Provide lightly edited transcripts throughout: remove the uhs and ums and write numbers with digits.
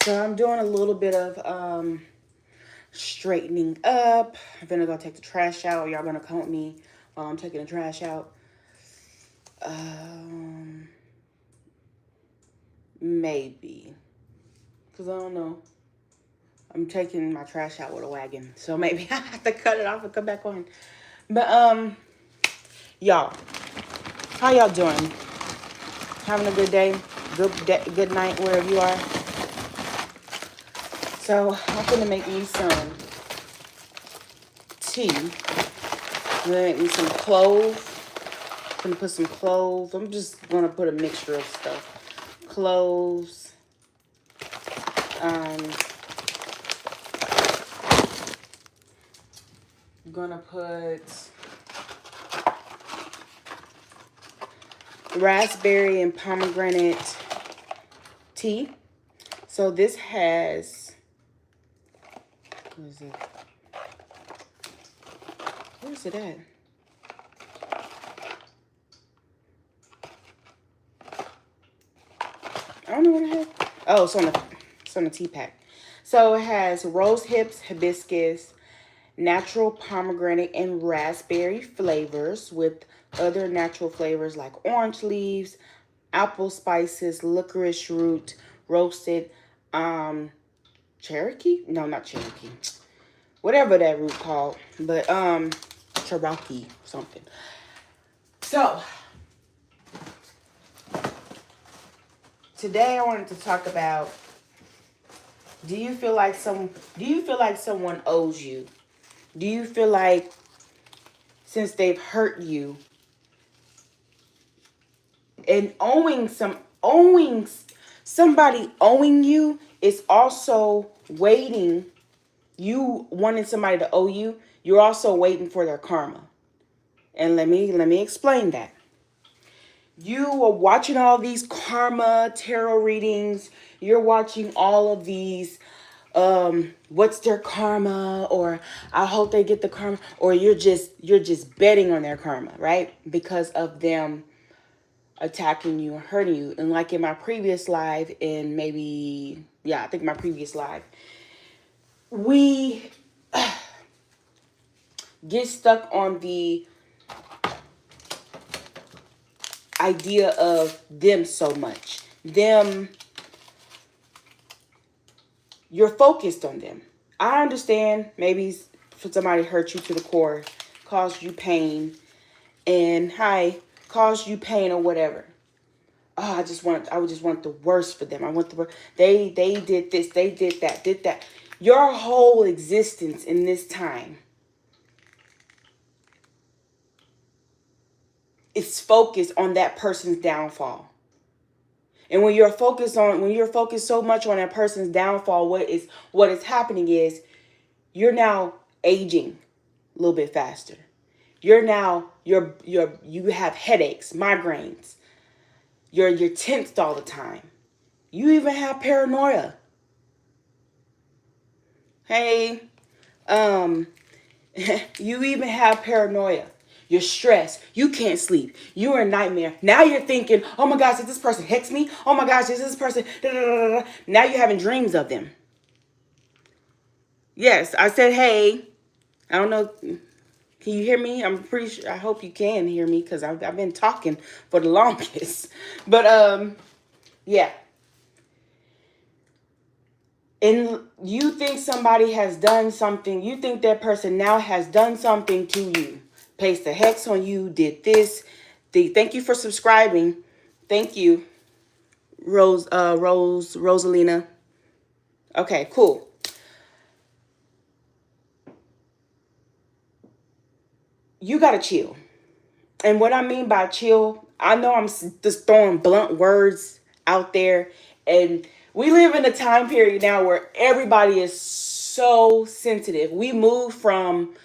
So I'm doing a little bit of straightening up. I'm gonna go take the trash out. Y'all gonna come with me while I'm taking the trash out. Um, maybe, cause I don't know. I'm taking my trash out with a wagon, so maybe I have to cut it off and come back on. But y'all, how y'all doing? Having a good day? Good night wherever you are. So I'm gonna make me some tea. I'm gonna make me some clove. I'm gonna put some cloves. I'm just gonna put a mixture of stuff. Cloves. Um, I'm gonna put raspberry and pomegranate tea. So this has, what is it? Where's it at? I don't know what it has. Oh, it's on the tea pack. So it has rose hips, hibiscus, natural pomegranate and raspberry flavors with other natural flavors like orange leaves, apple spices, licorice root, roasted Cherokee? No, not Cherokee. Whatever that root called, but Cherokee something. So, today I wanted to talk about do you feel like someone owes you? Do you feel like since they've hurt you and owing somebody owing you is also waiting, you wanting somebody to owe you, you're also waiting for their karma. And let me explain that. You are watching all these karma tarot readings, you're watching all of these what's their karma, or I hope they get the karma, or you're just betting on their karma, right? Because of them attacking you and hurting you. And like in my previous live, in maybe, yeah, I think my previous live, we get stuck on the idea of them so much. Them, you're focused on them. I understand maybe for somebody hurt you to the core, caused you pain, and caused you pain or whatever. Oh, I would just want the worst for them. I want the worst. They did this, they did that. Your whole existence in this time is focused on that person's downfall. And when you're focused so much on that person's downfall, what is happening is you're now aging a little bit faster. You have headaches, migraines. You're tensed all the time. You even have paranoia. Hey, you even have paranoia. You're stressed. You can't sleep. You're a nightmare. Now you're thinking, oh my gosh, did this person hex me? Oh my gosh, is this person? Da, da, da, da. Now you're having dreams of them. Yes, I said, hey. I don't know. Can you hear me? I'm pretty sure. I hope you can hear me because I've been talking for the longest. But yeah. And you think somebody has done something. You think that person now has done something to you. Placed a hex on you. Did this. Thank you for subscribing. Thank you, Rosalina. Okay, cool. You gotta chill. And what I mean by chill, I know I'm just throwing blunt words out there. And we live in a time period now where everybody is so sensitive. We move from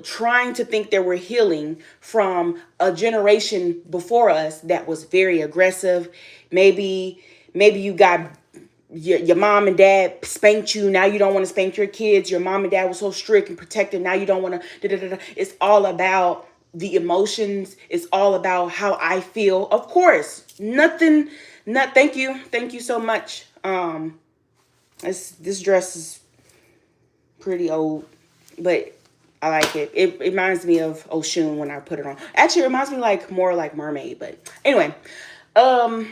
trying to think that we're healing from a generation before us that was very aggressive. Maybe you got your mom and dad spanked you. Now you don't want to spank your kids. Your mom and dad was so strict and protective. Now you don't want to. It's all about the emotions. It's all about how I feel. Of course, nothing. Not thank you so much. This dress is pretty old, but I like it. It reminds me of Oshun when I put it on. Actually, it reminds me like more like mermaid. But anyway, um,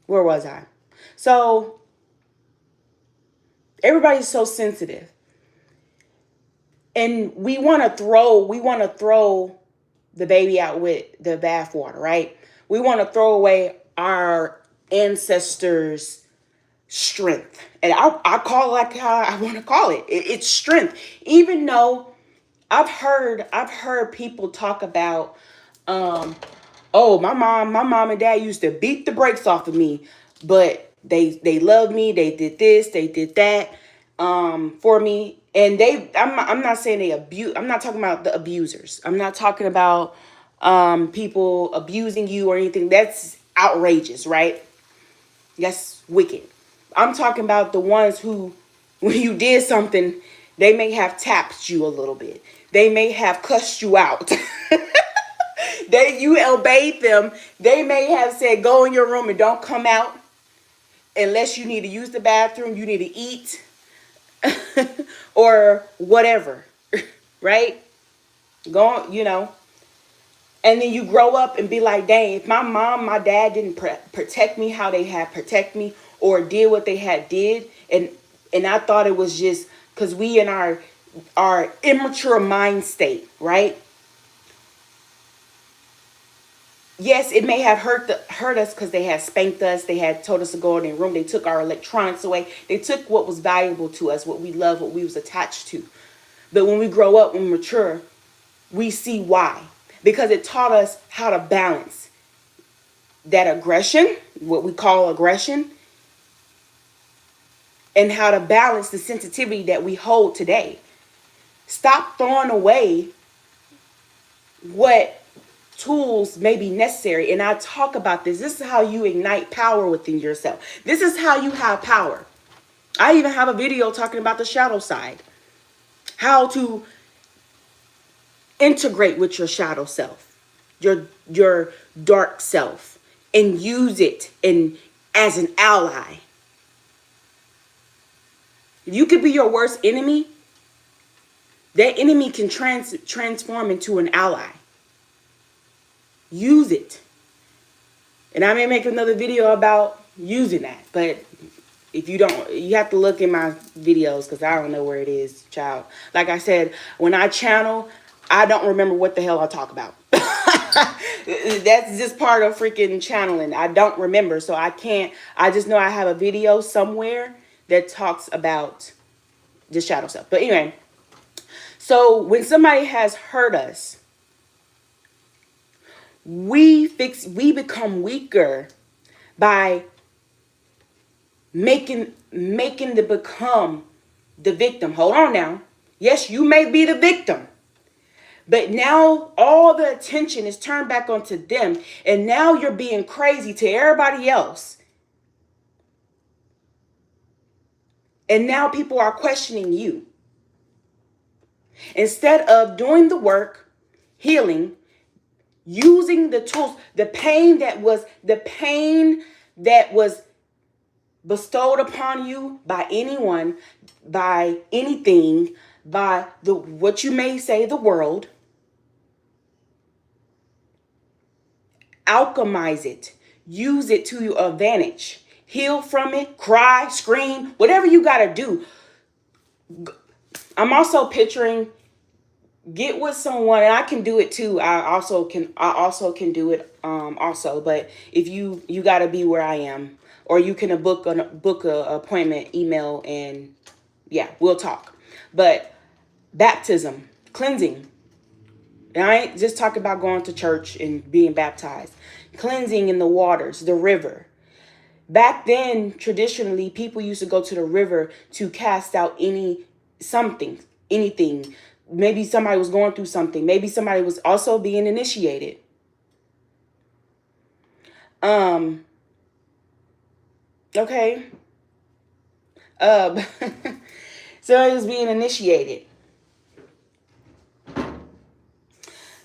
where was I? So everybody's so sensitive, and we want to throw the baby out with the bathwater, right? We want to throw away our ancestors' strength, and I call it like how I want to call it. It's strength, even though I've heard people talk about, um, oh, my mom and dad used to beat the brakes off of me, but they loved me. They did this, they did that, for me. And I'm not saying they abuse. I'm not talking about the abusers. I'm not talking about people abusing you or anything. That's outrageous, right? That's wicked. I'm talking about the ones who, when you did something, they may have tapped you a little bit. They may have cussed you out. You obeyed them. They may have said, go in your room and don't come out unless you need to use the bathroom, you need to eat, or whatever. Right? Go, and then you grow up and be like, dang, if my mom, my dad didn't protect me how they had protect me, or did what they had did, and I thought it was just because we in our immature mind state, right? Yes, it may have hurt us because they had spanked us, they had told us to go in their room, they took our electronics away, they took what was valuable to us, what we love, what we was attached to. But when we grow up, when we mature, we see why. Because it taught us how to balance that aggression, what we call aggression, and how to balance the sensitivity that we hold today. Stop throwing away what tools may be necessary. And I talk about this. This is how you ignite power within yourself. This is how you have power. I even have a video talking about the shadow side. How to integrate with your shadow self, your dark self, and use it as an ally. If you could be your worst enemy, that enemy can transform into an ally. Use it. And I may make another video about using that. But if you don't, you have to look in my videos because I don't know where it is, child. Like I said, when I channel, I don't remember what the hell I talk about. That's just part of freaking channeling. I don't remember. So I just know I have a video somewhere that talks about the shadow self. But anyway, so when somebody has hurt us, we become weaker by making the become the victim. Hold on now. Yes, you may be the victim, but now all the attention is turned back onto them, and now you're being crazy to everybody else. And now people are questioning you. Instead of doing the work, healing, using the tools, the pain that was bestowed upon you by anyone, by anything, by what you may say the world, alchemize it, use it to your advantage, heal from it, cry, scream, whatever you got to do. I'm also picturing, get with someone, and I can do it too. I also can do it also, but if you got to be where I am, or you can book a appointment, email, and yeah, we'll talk. But baptism, cleansing. And I ain't just talking about going to church and being baptized. Cleansing in the waters, the river. Back then, traditionally, people used to go to the river to cast out anything. Maybe somebody was going through something. Maybe somebody was also being initiated. Okay. So it was being initiated.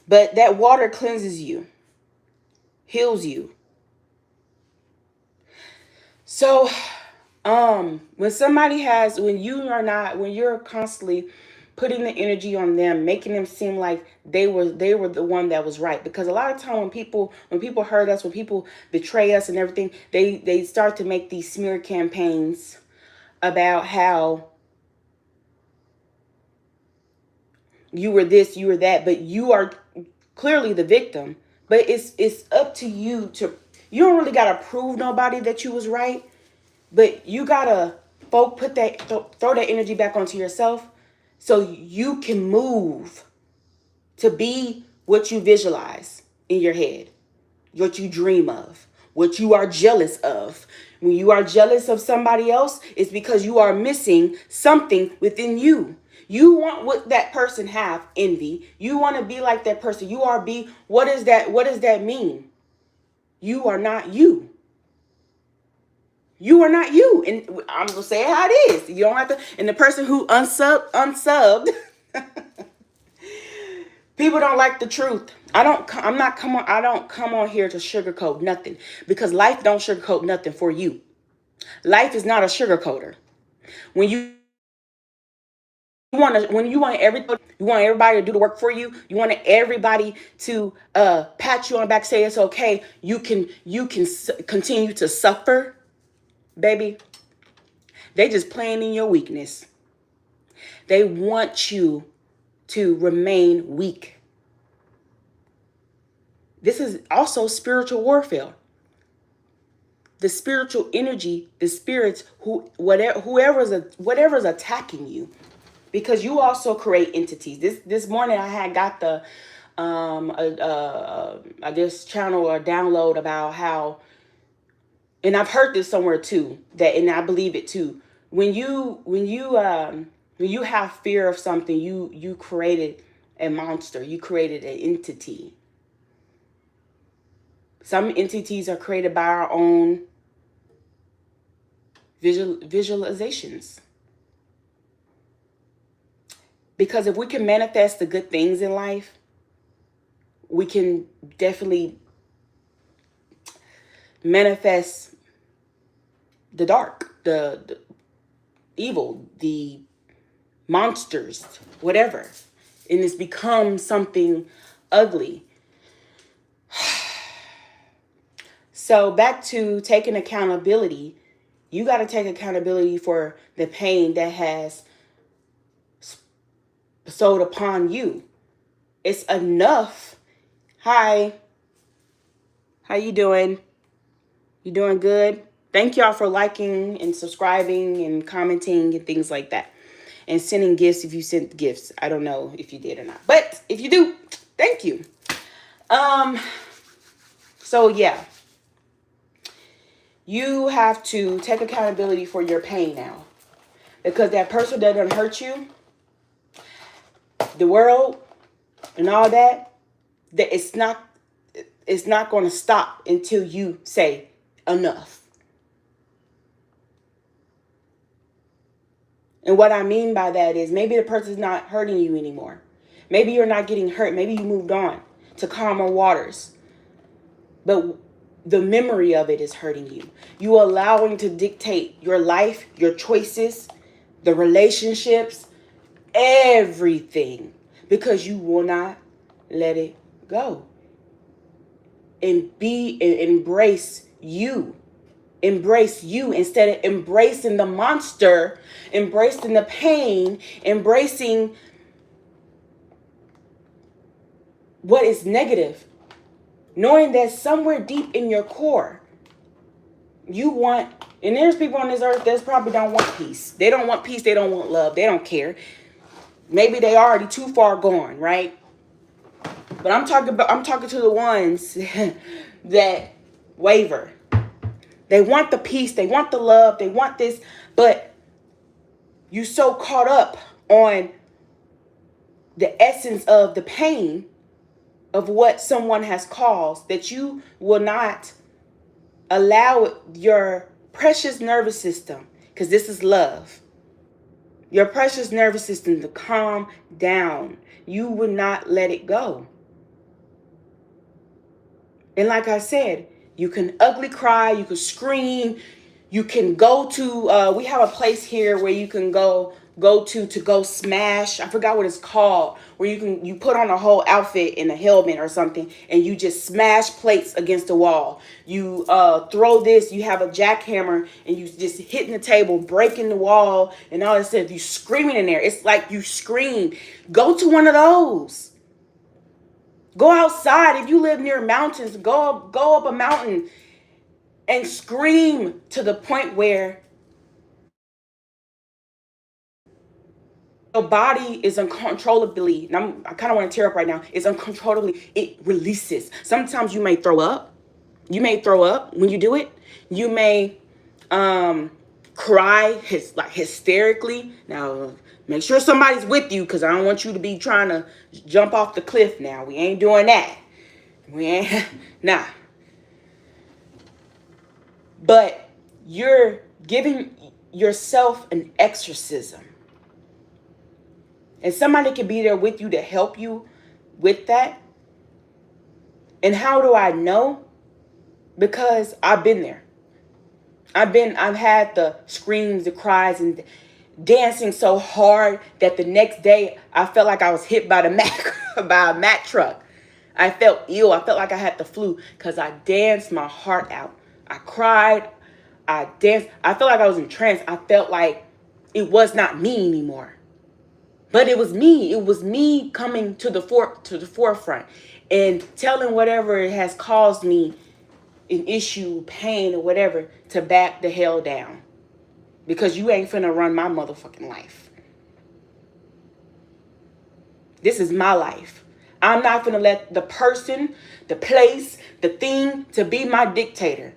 But that water cleanses you, heals you. So When somebody has, when you are not, when you're constantly putting the energy on them, making them seem like they were the one that was right. Because a lot of time when people hurt us, when people betray us and everything, they start to make these smear campaigns about how you were this, you were that, but you are clearly the victim. But it's up to you to, you don't really gotta prove nobody that you was right, but you gotta put that, throw that energy back onto yourself, so you can move to be what you visualize in your head, what you dream of, what you are jealous of. When you are jealous of somebody else, it's because you are missing something within you. You want what that person have, envy. You want to be like that person. You are be, what is that? What does that mean? You are not you. You are not you. And I'm going to say it how it is. You don't have to, and the person who unsubbed, people don't like the truth. I don't come on here to sugarcoat nothing, because life don't sugarcoat nothing for you. Life is not a sugarcoater. When you want everybody to do the work for you. You want everybody to pat you on the back, say it's okay. You can continue to suffer, baby. They just playing in your weakness. They want you to remain weak. This is also spiritual warfare. The spiritual energy, the spirits, whatever's attacking you, because you also create entities. This morning I had got the I guess channel or download about how, and I've heard this somewhere too, that, and I believe it too. When you have fear of something, you created a monster. You created an entity. Some entities are created by our own visualizations. Because if we can manifest the good things in life, we can definitely manifest the dark, the evil, the monsters, whatever. And it's become something ugly. So back to taking accountability. You got to take accountability for the pain that has bestowed upon you. It's enough. Hi. How you doing? You doing good? Thank y'all for liking and subscribing and commenting and things like that. And sending gifts if you sent gifts. I don't know if you did or not. But if you do, thank you. So yeah. You have to take accountability for your pain now. Because that person that done hurt you, the world and all that it's not going to stop until you say enough. And what I mean by that is, maybe the person's not hurting you anymore. Maybe you're not getting hurt. Maybe you moved on to calmer waters. But the memory of it is hurting you. You allowing to dictate your life, your choices, the relationships, everything, because you will not let it go. And embrace you. Embrace you instead of embracing the monster, embracing the pain, embracing what is negative. Knowing that somewhere deep in your core, you want, and there's people on this earth that probably don't want peace. They don't want peace. They don't want love. They don't care. Maybe they already too far gone, right? But I'm talking to the ones that waver. They want the peace. They want the love. They want this. But you so caught up on the essence of the pain of what someone has caused that you will not allow your precious nervous system, because this is love, your precious nervous system to calm down. You will not let it go. And like I said, you can ugly cry, you can scream, You can go to, we have a place here where you can go to go smash. I forgot what it's called. Where you put on a whole outfit and a helmet or something, and you just smash plates against the wall. You throw this. You have a jackhammer, and you just hitting the table, breaking the wall, and all that stuff. You screaming in there. It's like you scream. Go to one of those. Go outside. If you live near mountains, go up a mountain and scream to the point where your body is uncontrollably, and I kind of want to tear up right now, it's uncontrollably, it releases. Sometimes you may throw up. You may throw up when you do it. You may cry like hysterically. Now, make sure somebody's with you, because I don't want you to be trying to jump off the cliff now. We ain't doing that. We ain't, nah. But you're giving yourself an exorcism. And somebody can be there with you to help you with that. And how do I know? Because I've been there. I've had the screams, the cries, and dancing so hard that the next day I felt like I was hit by by a Mack truck. I felt ill. I felt like I had the flu because I danced my heart out. I cried. I danced. I felt like I was in trance. I felt like it was not me anymore. But it was me. It was me coming to the forefront and telling whatever it has caused me an issue, pain, or whatever, to back the hell down. Because you ain't finna run my motherfucking life. This is my life. I'm not finna let the person, the place, the thing to be my dictator.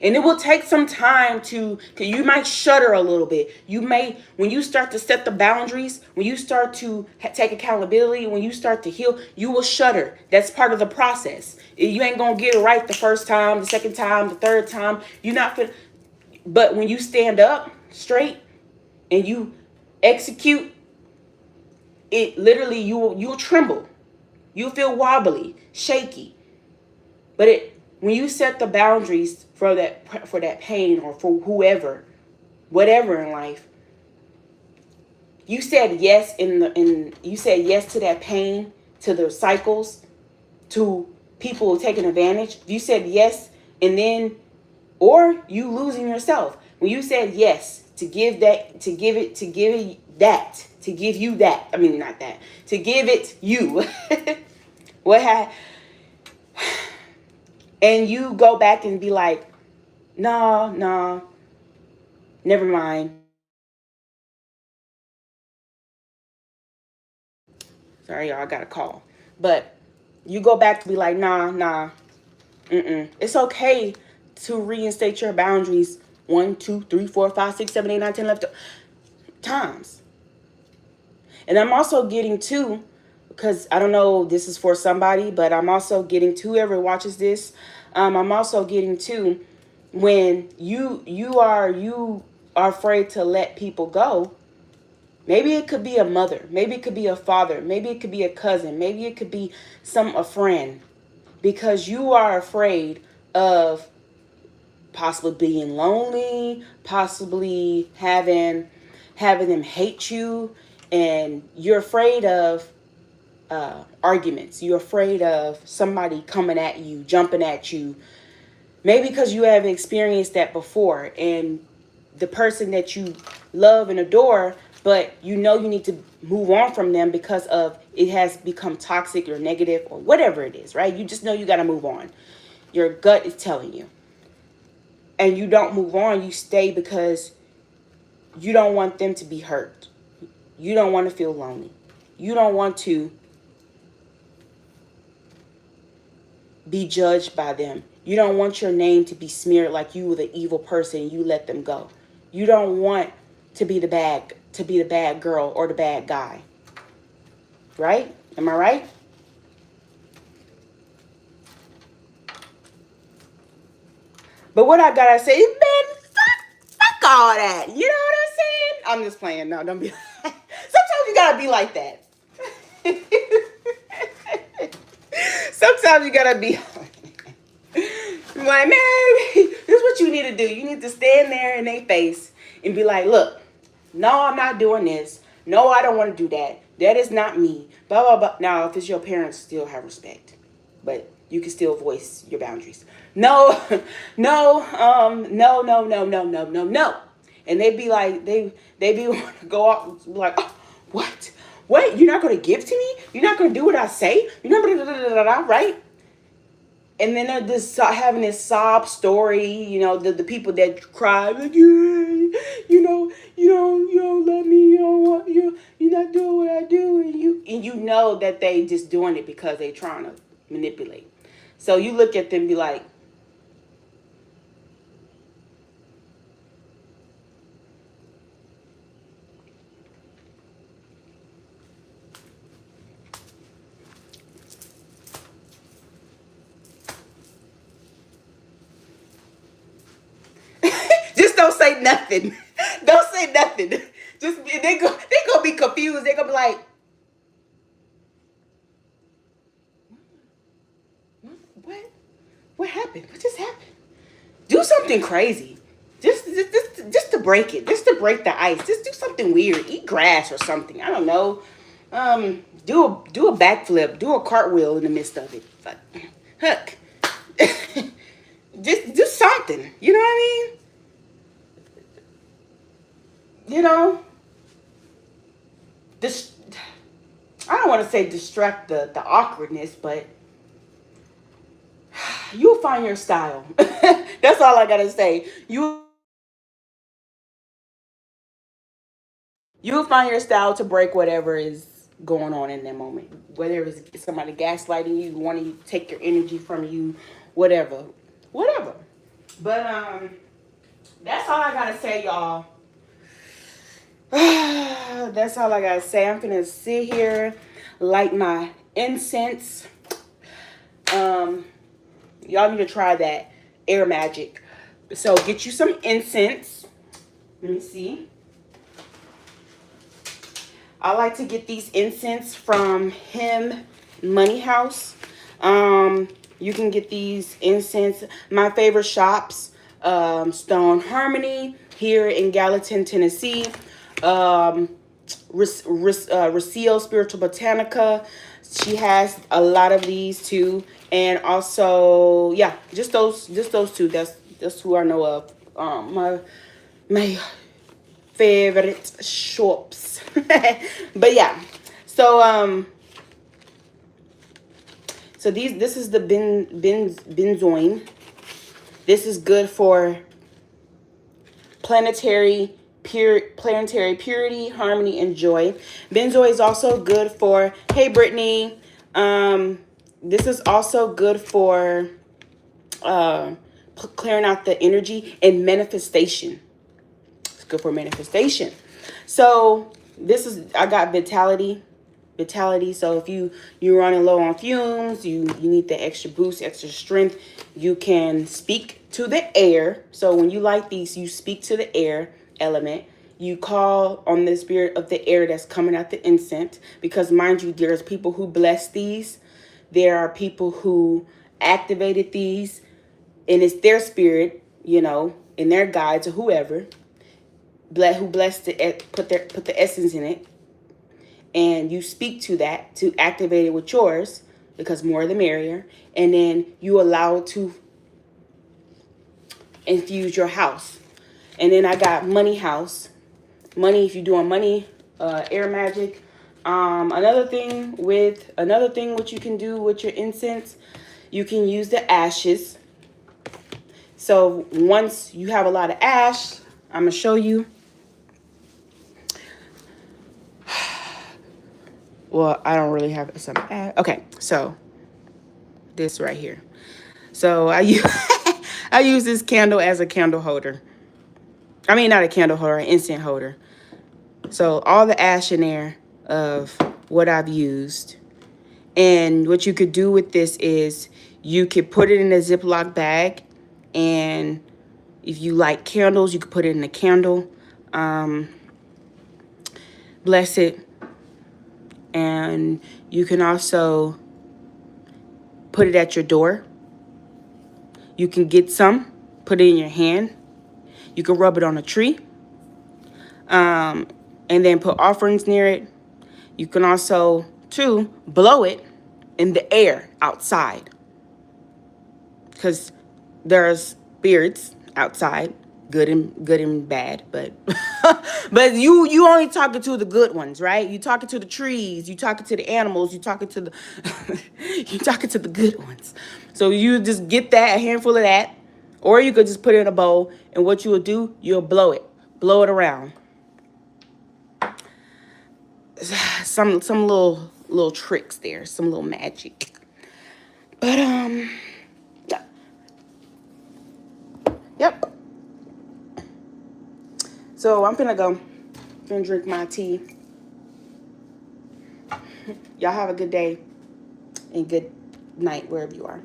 And it will take some time cause you might shudder a little bit. You may, when you start to set the boundaries, when you start to take accountability, when you start to heal, you will shudder. That's part of the process. You ain't going to get it right the first time, the second time, the third time. You're not finna, but when you stand up straight and you execute, it literally, you'll tremble. You'll feel wobbly, shaky. But when you set the boundaries for that pain or for whoever, whatever in life, you said yes you said yes to that pain, to the cycles, to people taking advantage. You said yes, and then, or you losing yourself. When you said yes to give that, to give you that. I mean, not that. To give it you. And you go back and be like, no, never mind. Sorry, y'all, I got a call. But you go back to be like, nah. It's okay to reinstate your boundaries 1, 2, 3, 4, 5, 6, 7, 8, 9, 10, 11 times. And I'm also getting to, because I don't know, this is for somebody, but I'm also getting to, whoever watches this, I'm also getting to, when you are afraid to let people go. Maybe it could be a mother, maybe it could be a father, maybe it could be a cousin, maybe it could be a friend, because you are afraid of possibly being lonely, possibly having them hate you, and you're afraid of arguments. You're afraid of somebody coming at you, jumping at you. Maybe because you have experienced that before, and the person that you love and adore, but you know you need to move on from them because of it has become toxic or negative or whatever it is, right? You just know you got to move on. Your gut is telling you. And you don't move on. You stay because you don't want them to be hurt. You don't want to feel lonely. You don't want to be judged by them. You don't want your name to be smeared like you were the evil person and you let them go. You don't want to be the bad girl or the bad guy. Right? Am I right? But what I gotta say is, man, fuck all that. You know what I'm saying? I'm just playing. No, don't be. Sometimes you gotta be like that. Sometimes you gotta be. Like, man, this is what you need to do. You need to stand there in their face and be like, look, no, I'm not doing this. No, I don't want to do that. That is not me. Blah, blah, blah. Now, if it's your parents, still have respect. But you can still voice your boundaries. No, no. And they'd be like, they be want to go out like, oh, what? What? You're not going to give to me? You're not going to do what I say? You're not going to, right? And then they're just having this sob story, the people that cry like, yeah, you don't love me, you don't want you're not doing what I do, and you know that they just doing it because they trying to manipulate. So you look at them and be like, just don't say nothing. Don't say nothing. Just they gonna be confused. They gonna be like, what? What happened? What just happened? Do something crazy. Just to break it. Just to break the ice. Just do something weird. Eat grass or something. I don't know. Do a backflip. Do a cartwheel in the midst of it. Like, heck. Just do something. You know what I mean? This. I don't want to say distract the awkwardness, but you'll find your style. That's all I gotta say. You'll find your style to break whatever is going on in that moment. Whether it's somebody gaslighting you, wanting to take your energy from you, whatever. Whatever. But that's all I gotta say, y'all. That's all I gotta say. I'm gonna sit here, light my incense. Y'all need to try that Air Magic. So get you some incense. Let me see. I like to get these incense from Him Money House. You can get these incense. My favorite shops, Stone Harmony here in Gallatin, Tennessee. Recio Spiritual Botanica. She has a lot of these too, and also just those two. That's who I know of. My favorite shops. But yeah, so this is the benzoin. This is good for planetary purity, harmony, and joy. Benzoin is also good for, hey Brittany, this is also good for clearing out the energy and manifestation. It's good for manifestation. So I got vitality. So if you're running low on fumes, you need the extra boost, extra strength, you can speak to the air. So when you light these, you speak to the air element. You call on the spirit of the air that's coming out the incense, because mind you, there's people who bless these. There are people who activated these, and it's their spirit, and their guides or whoever who blessed it, put the essence in it, and you speak to that to activate it with yours, because more the merrier, and then you allow it to infuse your house. And then I got Money House. Money, if you're doing money, Air Magic. Another thing what you can do with your incense, you can use the ashes. So once you have a lot of ash, I'm gonna show you. Well, I don't really have some ash. Okay, so this right here. So I use this candle as a candle holder. I mean, not a candle holder, an incense holder. So all the ash in there of what I've used. And what you could do with this is you could put it in a Ziploc bag. And if you like candles, you could put it in a candle. Bless it. And you can also put it at your door. You can get some, put it in your hand. You can rub it on a tree, and then put offerings near it. You can also, too, blow it in the air outside, because there's spirits outside, good and bad, but but you only talking to the good ones, right? You talking to the trees, you talking to the animals, you talking to the you talking to the good ones. So you just get that, a handful of that, or you could just put it in a bowl, and what you will do, you'll blow it around. Some little tricks there, some little magic. But yeah. Yep. So I'm gonna drink my tea. Y'all have a good day and good night wherever you are.